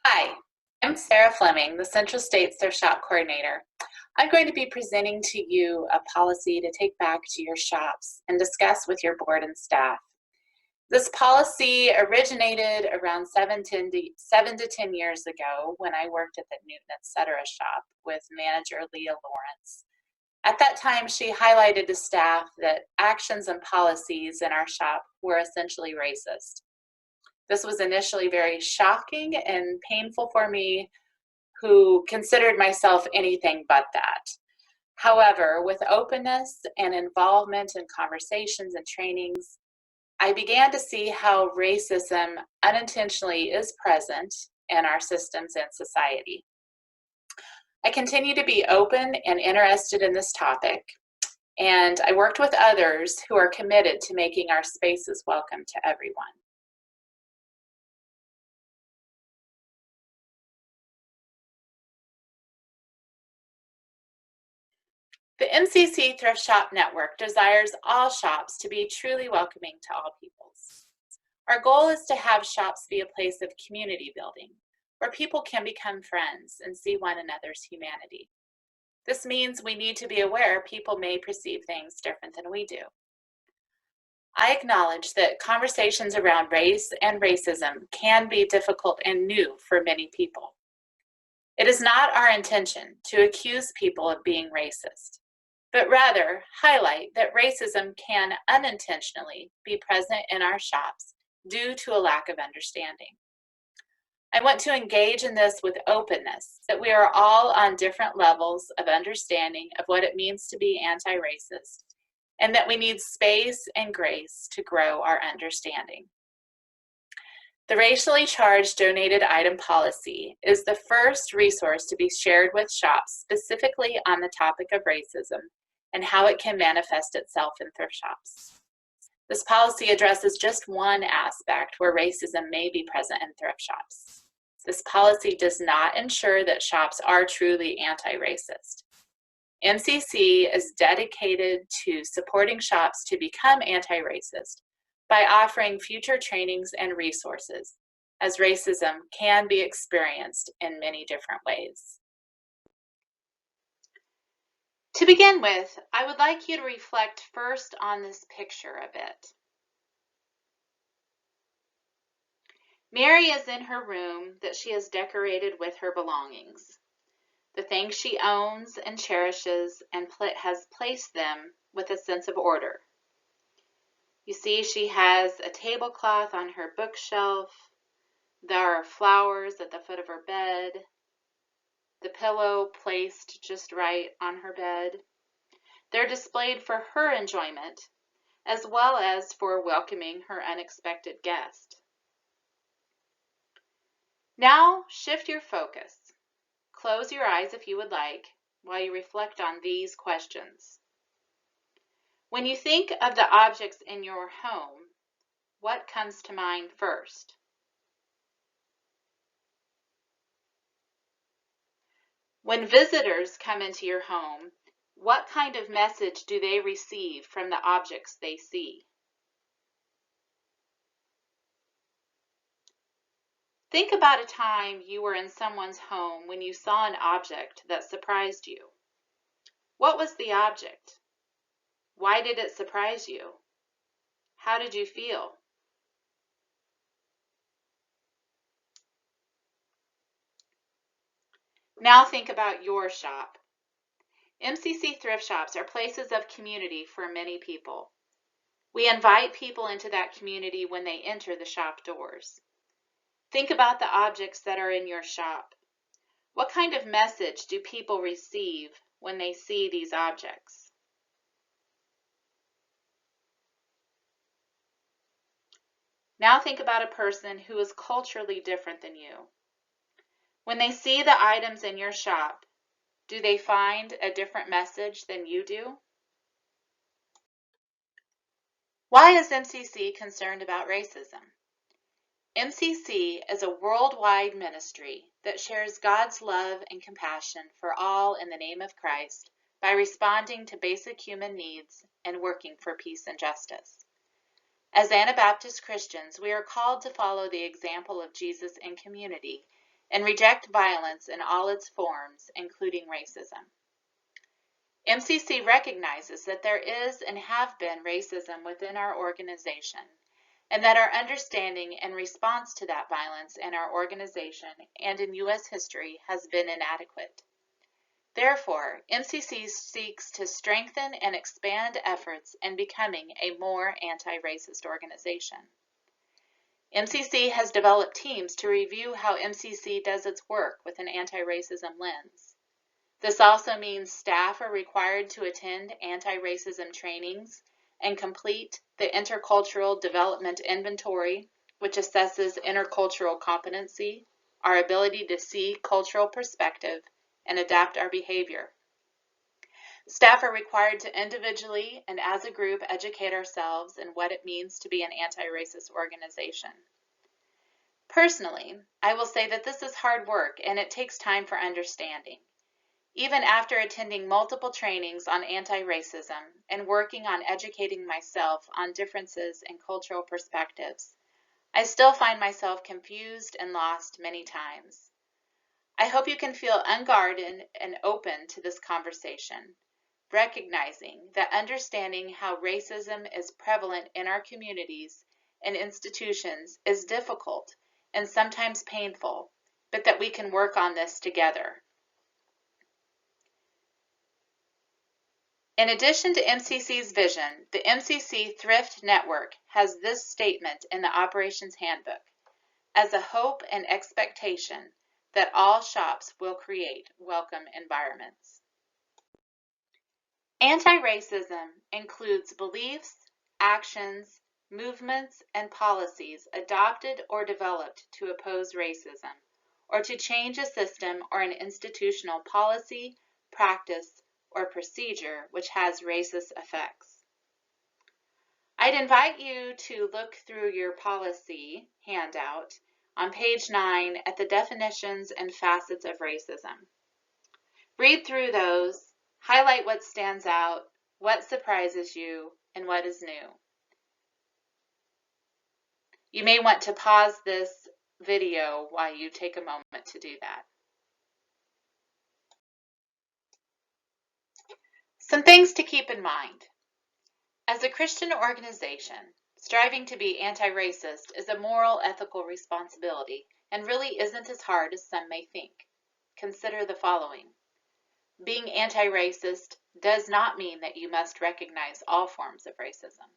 Hi, I'm Sarah Fleming, the Central States Thrift Shop Coordinator. I'm going to be presenting to you a policy to take back to your shops and discuss with your board and staff. This policy originated around 7 to 10 years ago when I worked at the Newton Etc. shop with manager Leah Lawrence. At that time, she highlighted to staff that actions and policies in our shop were essentially racist. This was initially very shocking and painful for me, who considered myself anything but that. However, with openness and involvement in conversations and trainings, I began to see how racism unintentionally is present in our systems and society. I continue to be open and interested in this topic, and I worked with others who are committed to making our spaces welcome to everyone. The MCC Thrift Shop Network desires all shops to be truly welcoming to all peoples. Our goal is to have shops be a place of community building, where people can become friends and see one another's humanity. This means we need to be aware people may perceive things different than we do. I acknowledge that conversations around race and racism can be difficult and new for many people. It is not our intention to accuse people of being racist, but rather highlight that racism can unintentionally be present in our shops due to a lack of understanding. I want to engage in this with openness, that we are all on different levels of understanding of what it means to be anti-racist, and that we need space and grace to grow our understanding. The racially charged donated item policy is the first resource to be shared with shops specifically on the topic of racism and how it can manifest itself in thrift shops. This policy addresses just one aspect where racism may be present in thrift shops. This policy does not ensure that shops are truly anti-racist. MCC is dedicated to supporting shops to become anti-racist by offering future trainings and resources, as racism can be experienced in many different ways. To begin with, I would like you to reflect first on this picture a bit. Mary is in her room that she has decorated with her belongings, the things she owns and cherishes, and has placed them with a sense of order. You see, she has a tablecloth on her bookshelf. There are flowers at the foot of her bed, the pillow placed just right on her bed. They're displayed for her enjoyment, as well as for welcoming her unexpected guest. Now, shift your focus. Close your eyes if you would like, while you reflect on these questions. When you think of the objects in your home, what comes to mind first? When visitors come into your home, what kind of message do they receive from the objects they see? Think about a time you were in someone's home when you saw an object that surprised you. What was the object? Why did it surprise you? How did you feel? Now think about your shop. MCC Thrift Shops are places of community for many people. We invite people into that community when they enter the shop doors. Think about the objects that are in your shop. What kind of message do people receive when they see these objects? Now think about a person who is culturally different than you. When they see the items in your shop, do they find a different message than you do? Why is MCC concerned about racism? MCC is a worldwide ministry that shares God's love and compassion for all in the name of Christ by responding to basic human needs and working for peace and justice. As Anabaptist Christians, we are called to follow the example of Jesus in community and reject violence in all its forms, including racism. MCC recognizes that there is and have been racism within our organization, and that our understanding and response to that violence in our organization and in U.S. history has been inadequate. Therefore, MCC seeks to strengthen and expand efforts in becoming a more anti-racist organization. MCC has developed teams to review how MCC does its work with an anti-racism lens. This also means staff are required to attend anti-racism trainings and complete the Intercultural Development Inventory, which assesses intercultural competency, our ability to see cultural perspective, and adapt our behavior. Staff are required to individually and as a group educate ourselves in what it means to be an anti-racist organization. Personally, I will say that this is hard work and it takes time for understanding. Even after attending multiple trainings on anti-racism and working on educating myself on differences in cultural perspectives, I still find myself confused and lost many times. I hope you can feel unguarded and open to this conversation, recognizing that understanding how racism is prevalent in our communities and institutions is difficult and sometimes painful, but that we can work on this together. In addition to MCC's vision, the MCC Thrift Network has this statement in the Operations Handbook: as a hope and expectation that all shops will create welcome environments. Anti-racism includes beliefs, actions, movements, and policies adopted or developed to oppose racism, or to change a system or an institutional policy, practice, or procedure which has racist effects. I'd invite you to look through your policy handout on page 9 at the definitions and facets of racism. Read through those, highlight what stands out, what surprises you, and what is new. You may want to pause this video while you take a moment to do that. Some things to keep in mind. As a Christian organization, striving to be anti-racist is a moral, ethical responsibility and really isn't as hard as some may think. Consider the following. Being anti-racist does not mean that you must recognize all forms of racism.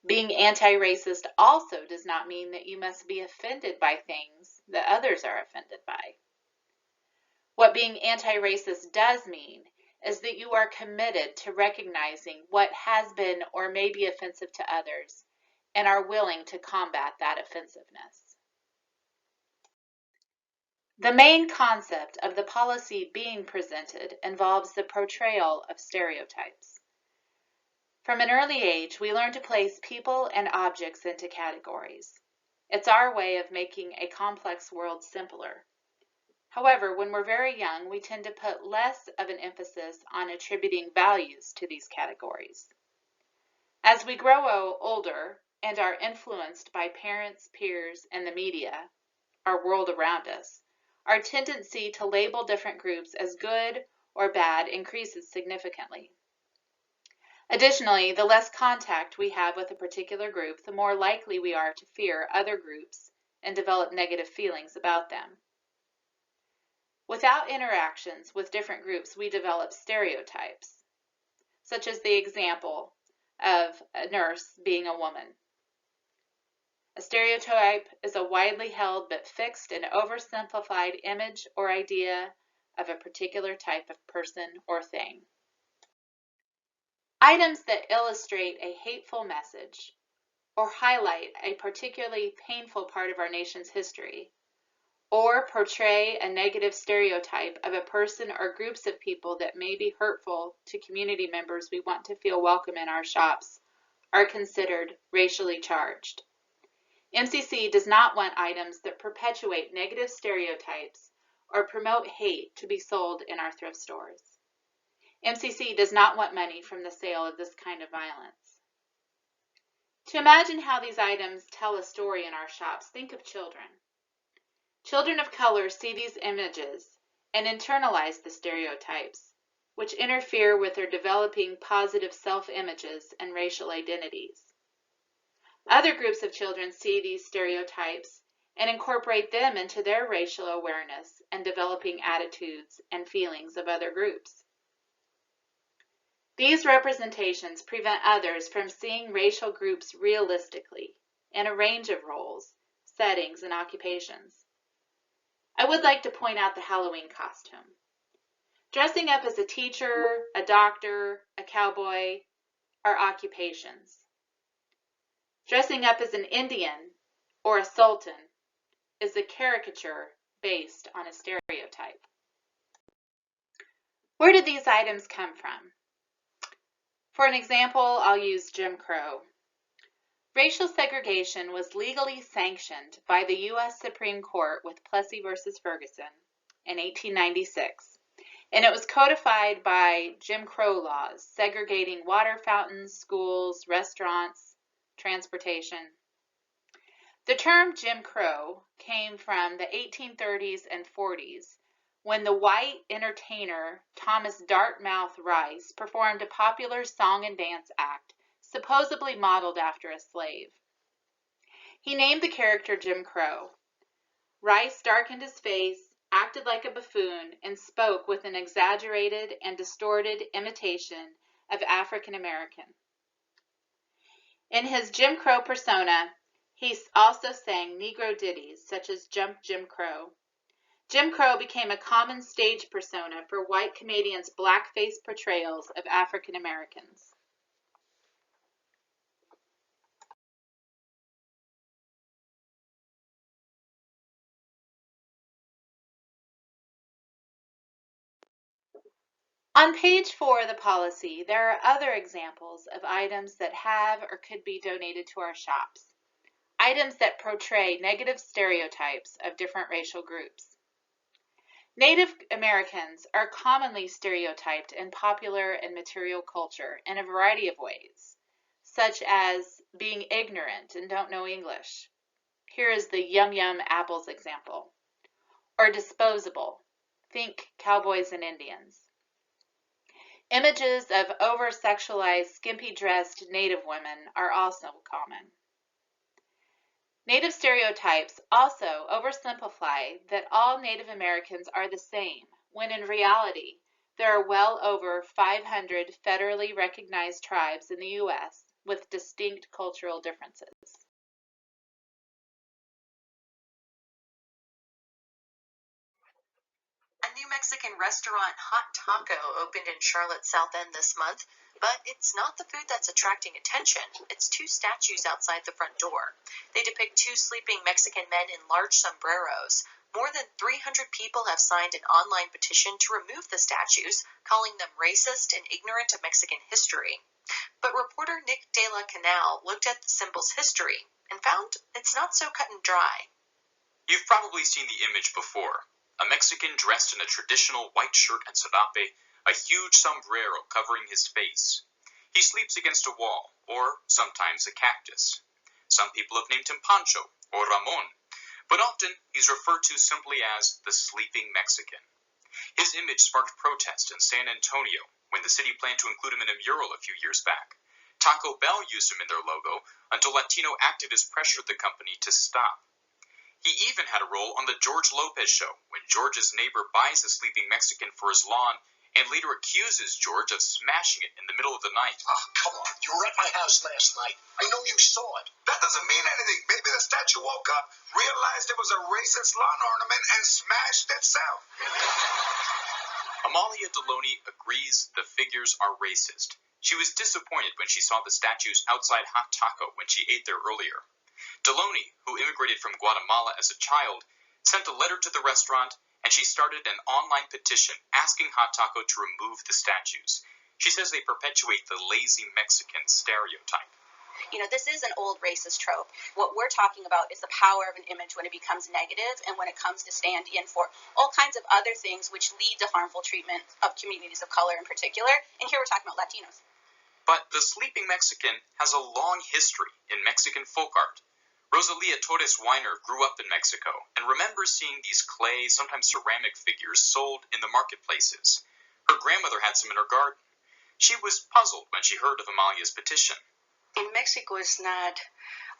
Being anti-racist also does not mean that you must be offended by things that others are offended by. What being anti-racist does mean is that you are committed to recognizing what has been or may be offensive to others and are willing to combat that offensiveness. The main concept of the policy being presented involves the portrayal of stereotypes. From an early age, we learn to place people and objects into categories. It's our way of making a complex world simpler. However, when we're very young, we tend to put less of an emphasis on attributing values to these categories. As we grow older and are influenced by parents, peers, and the media, our world around us, our tendency to label different groups as good or bad increases significantly. Additionally, the less contact we have with a particular group, the more likely we are to fear other groups and develop negative feelings about them. Without interactions with different groups, we develop stereotypes, such as the example of a nurse being a woman. A stereotype is a widely held but fixed and oversimplified image or idea of a particular type of person or thing. Items that illustrate a hateful message or highlight a particularly painful part of our nation's history, or portray a negative stereotype of a person or groups of people that may be hurtful to community members we want to feel welcome in our shops, are considered racially charged. MCC does not want items that perpetuate negative stereotypes or promote hate to be sold in our thrift stores. MCC does not want money from the sale of this kind of violence. To imagine how these items tell a story in our shops, think of children. Children of color see these images and internalize the stereotypes, which interfere with their developing positive self-images and racial identities. Other groups of children see these stereotypes and incorporate them into their racial awareness and developing attitudes and feelings of other groups. These representations prevent others from seeing racial groups realistically in a range of roles, settings, and occupations. I would like to point out the Halloween costume. Dressing up as a teacher, a doctor, a cowboy are occupations. Dressing up as an Indian or a sultan is a caricature based on a stereotype. Where did these items come from? For an example, I'll use Jim Crow. Racial segregation was legally sanctioned by the U.S. Supreme Court with Plessy v. Ferguson in 1896, and it was codified by Jim Crow laws, segregating water fountains, schools, restaurants, transportation. The term Jim Crow came from the 1830s and 40s, when the white entertainer Thomas Dartmouth Rice performed a popular song and dance act supposedly modeled after a slave. He named the character Jim Crow. Rice darkened his face, acted like a buffoon, and spoke with an exaggerated and distorted imitation of African American. In his Jim Crow persona, he also sang Negro ditties such as Jump Jim Crow. Jim Crow became a common stage persona for white comedians' blackface portrayals of African Americans. On page 4 of the policy, there are other examples of items that have or could be donated to our shops. Items that portray negative stereotypes of different racial groups. Native Americans are commonly stereotyped in popular and material culture in a variety of ways, such as being ignorant and don't know English. Here is the yum yum apples example. Or disposable. Think cowboys and Indians. Images of over-sexualized, skimpy-dressed Native women are also common. Native stereotypes also oversimplify that all Native Americans are the same, when in reality, there are well over 500 federally recognized tribes in the U.S. with distinct cultural differences. A new Mexican restaurant, Hot Taco, opened in Charlotte South End this month, but it's not the food that's attracting attention. It's two statues outside the front door. They depict two sleeping Mexican men in large sombreros. More than 300 people have signed an online petition to remove the statues, calling them racist and ignorant of Mexican history. But reporter Nick De La Canal looked at the symbol's history and found it's not so cut and dry. You've probably seen the image before. A Mexican dressed in a traditional white shirt and serape, a huge sombrero covering his face. He sleeps against a wall, or sometimes a cactus. Some people have named him Pancho or Ramon, but often he's referred to simply as the Sleeping Mexican. His image sparked protest in San Antonio when the city planned to include him in a mural a few years back. Taco Bell used him in their logo until Latino activists pressured the company to stop. He even had a role on the George Lopez show when George's neighbor buys a sleeping Mexican for his lawn and later accuses George of smashing it in the middle of the night. Oh, come on. You were at my house last night. I know you saw it. That doesn't mean anything. Maybe the statue woke up, realized it was a racist lawn ornament, and smashed itself. Amalia Deloney agrees the figures are racist. She was disappointed when she saw the statues outside Hot Taco when she ate there earlier. Deloney, who immigrated from Guatemala as a child, sent a letter to the restaurant, and she started an online petition asking Hot Taco to remove the statues. She says they perpetuate the lazy Mexican stereotype. You know, this is an old racist trope. What we're talking about is the power of an image when it becomes negative and when it comes to stand in for all kinds of other things which lead to harmful treatment of communities of color in particular. And here we're talking about Latinos. But the sleeping Mexican has a long history in Mexican folk art. Rosalia Torres Weiner grew up in Mexico and remembers seeing these clay, sometimes ceramic figures sold in the marketplaces. Her grandmother had some in her garden. She was puzzled when she heard of Amalia's petition. In Mexico, it's not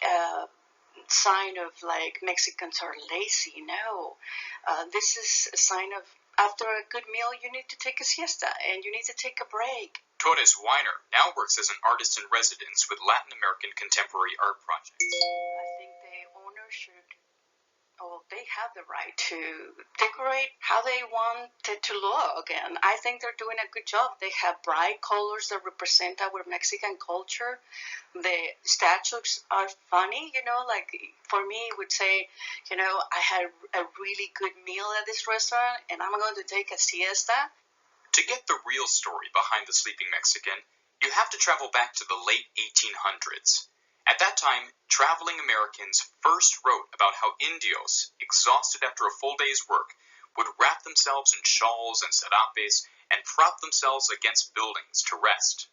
a sign of like Mexicans are lazy. No, this is a sign of after a good meal, you need to take a siesta and you need to take a break. Torres Weiner now works as an artist in residence with Latin American contemporary art projects. I think the owner should, they have the right to decorate how they want it to look, and I think they're doing a good job. They have bright colors that represent our Mexican culture. The statues are funny, like for me, it would say, I had a really good meal at this restaurant and I'm going to take a siesta. To get the real story behind the Sleeping Mexican, you have to travel back to the late 1800s. At that time, traveling Americans first wrote about how indios, exhausted after a full day's work, would wrap themselves in shawls and serapes and prop themselves against buildings to rest.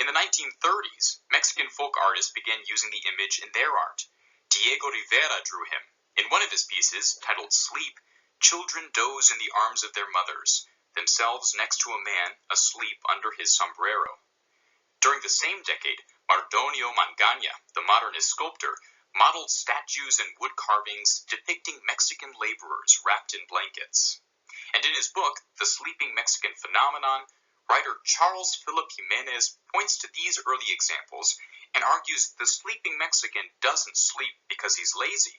In the 1930s, Mexican folk artists began using the image in their art. Diego Rivera drew him. In one of his pieces, titled Sleep, children doze in the arms of their mothers, themselves next to a man asleep under his sombrero. During the same decade, Mardonio Mangaña, the modernist sculptor, modeled statues and wood carvings depicting Mexican laborers wrapped in blankets. And in his book, The Sleeping Mexican Phenomenon, writer Charles Philip Jimenez points to these early examples and argues the sleeping Mexican doesn't sleep because he's lazy.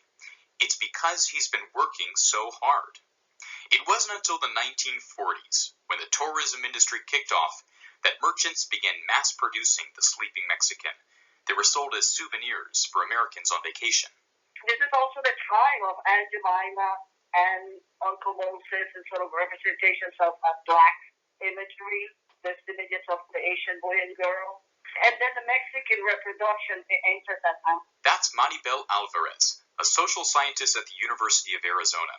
It's because he's been working so hard. It wasn't until the 1940s, when the tourism industry kicked off, that merchants began mass-producing the sleeping Mexican. They were sold as souvenirs for Americans on vacation. This is also the time of Aunt Jemima and Uncle Moses and sort of representations of black imagery, the images of the Asian boy and girl. And then the Mexican reproduction enters that time. That's Maribel Alvarez, a social scientist at the University of Arizona.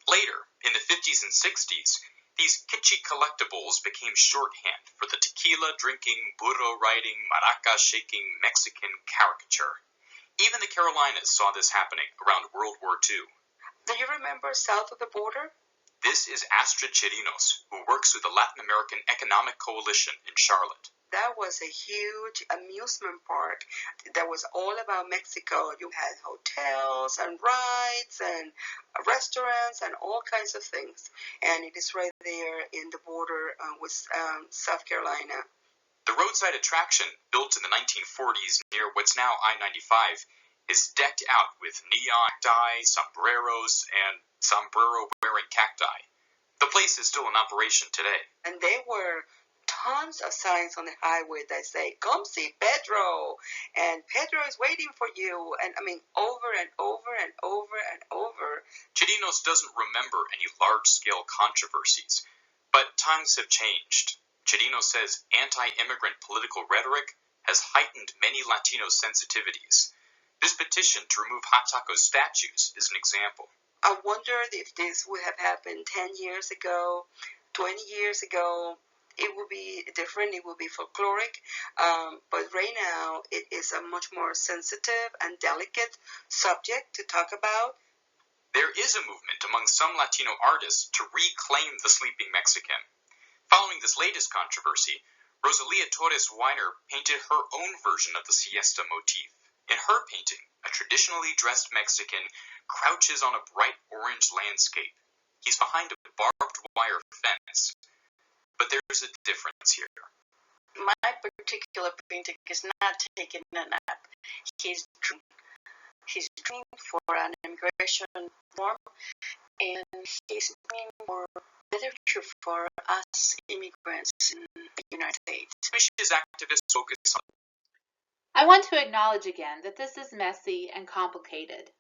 Later, in the 50s and 60s, these kitschy collectibles became shorthand for the tequila-drinking, burro-riding, maraca-shaking Mexican caricature. Even the Carolinas saw this happening around World War II. Do you remember south of the border? This is Astrid Chirinos, who works with the Latin American Economic Coalition in Charlotte. That was a huge amusement park that was all about Mexico. You had hotels and rides and restaurants and all kinds of things. And it is right there in the border with South Carolina. The roadside attraction, built in the 1940s near what's now I-95, is decked out with neon cacti, sombreros, and sombrero-wearing cacti. The place is still in operation today. And they were tons of signs on the highway that say, come see Pedro, and Pedro is waiting for you, and I mean, over and over and over and over. Chirinos doesn't remember any large-scale controversies, but times have changed. Chirinos says anti-immigrant political rhetoric has heightened many Latino sensitivities. This petition to remove Hot Taco statues is an example. I wondered if this would have happened 10 years ago, 20 years ago. It would be different, it would be folkloric, but right now it is a much more sensitive and delicate subject to talk about. There is a movement among some Latino artists to reclaim the sleeping Mexican. Following this latest controversy, Rosalia Torres Weiner painted her own version of the siesta motif. In her painting, a traditionally dressed Mexican crouches on a bright orange landscape. He's behind a barbed wire fence. But there's a difference here. My particular painting is not taking a nap. He's dreaming for an immigration reform, and he's dreaming for literature for us immigrants in the United States. His activists focus on. I want to acknowledge again that this is messy and complicated.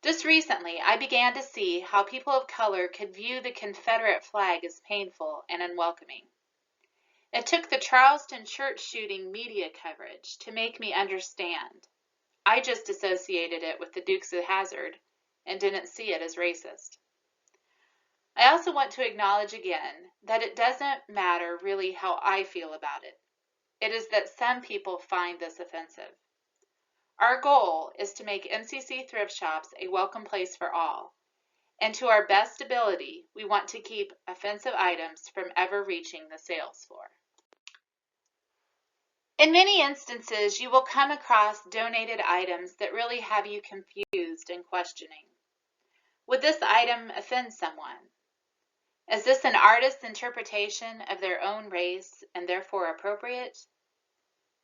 Just recently, I began to see how people of color could view the Confederate flag as painful and unwelcoming. It took the Charleston church shooting media coverage to make me understand. I just associated it with the Dukes of Hazzard and didn't see it as racist. I also want to acknowledge again that it doesn't matter really how I feel about it. It is that some people find this offensive. Our goal is to make MCC Thrift Shops a welcome place for all, and to our best ability, we want to keep offensive items from ever reaching the sales floor. In many instances, you will come across donated items that really have you confused and questioning. Would this item offend someone? Is this an artist's interpretation of their own race and therefore appropriate?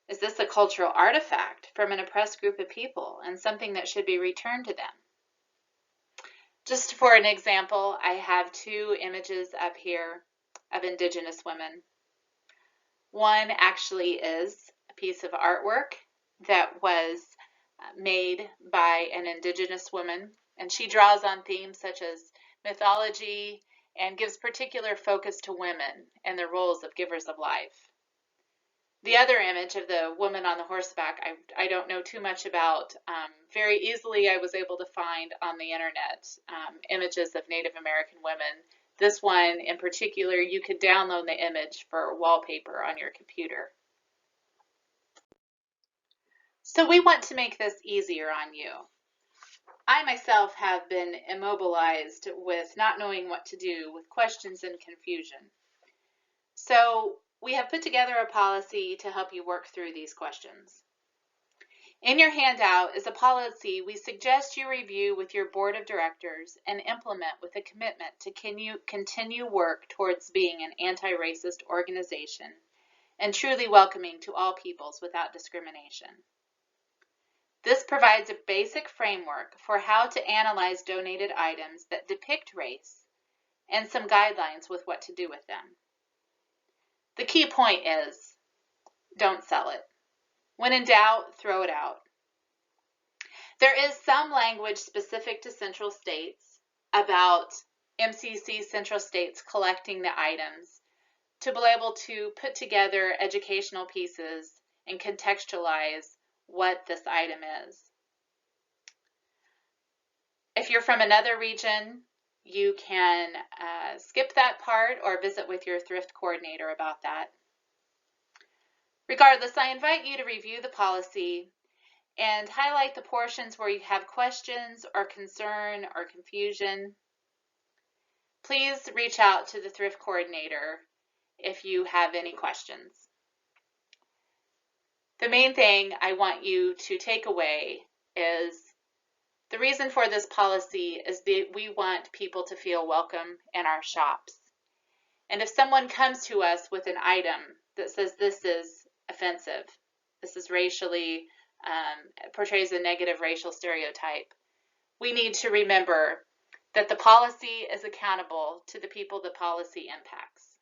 Is this a cultural artifact from an oppressed group of people and something that should be returned to them? Just for an example, I have two images up here of Indigenous women. One actually is a piece of artwork that was made by an Indigenous woman, and she draws on themes such as mythology and gives particular focus to women and their roles of givers of life. The other image of the woman on the horseback, I don't know too much about. Very easily I was able to find on the internet images of Native American women. This one in particular, you could download the image for wallpaper on your computer. So we want to make this easier on you. I myself have been immobilized with not knowing what to do, with questions and confusion. So we have put together a policy to help you work through these questions. In your handout is a policy we suggest you review with your board of directors and implement with a commitment to continue work towards being an anti-racist organization and truly welcoming to all peoples without discrimination. This provides a basic framework for how to analyze donated items that depict race and some guidelines with what to do with them. The key point is, don't sell it. When in doubt, throw it out. There is some language specific to Central States about MCC Central States collecting the items to be able to put together educational pieces and contextualize what this item is. If you're from another region, you can skip that part or visit with your thrift coordinator about that. Regardless, I invite you to review the policy and highlight the portions where you have questions or concern or confusion. Please reach out to the thrift coordinator if you have any questions. The main thing I want you to take away is the reason for this policy is that we want people to feel welcome in our shops. And if someone comes to us with an item that says this is offensive, this is racially, portrays a negative racial stereotype, we need to remember that the policy is accountable to the people the policy impacts.